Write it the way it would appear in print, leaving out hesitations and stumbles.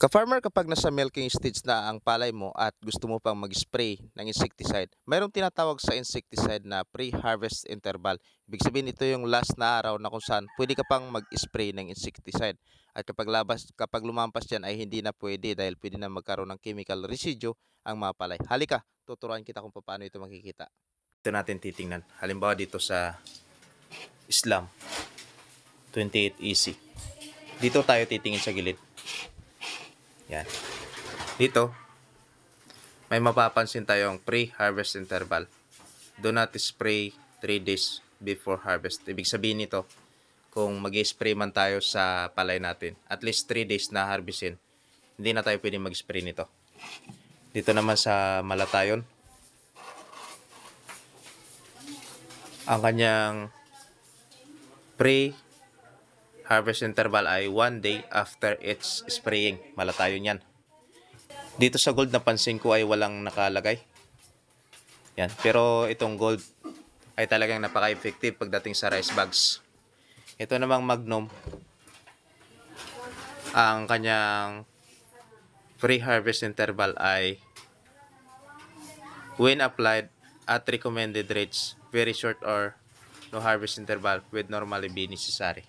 Ka-farmer, kapag nasa milking stage na ang palay mo at gusto mo pang mag-spray ng insecticide, mayroong tinatawag sa insecticide na pre-harvest interval. Ibig sabihin, ito yung last na araw na kung saan pwede ka pang mag-spray ng insecticide. At kapag lumampas yan ay hindi na pwede dahil pwede na magkaroon ng chemical residue ang mga palay. Halika, tuturuan kita kung paano ito makikita. Ito natin titingnan. Halimbawa dito sa Islam 28 EC. Dito tayo titingin sa gilid. Yan. Dito, may mapapansin tayong pre-harvest interval. Do not spray 3 days before harvest. Ibig sabihin nito, kung mag-spray man tayo sa palay natin, at least 3 days na harvestin, hindi na tayo pwede mag-spray nito. Dito naman sa Malatayon, ang kanyang pre-harvest interval ay 1 day after its spraying. Malatayon yan. Dito sa gold, napansin ko ay walang nakalagay. Yan. Pero itong gold ay talagang napaka-effective pagdating sa rice bags. Ito namang Magnum, ang kanyang pre-harvest interval ay when applied at recommended rates, very short or no harvest interval would normally be necessary.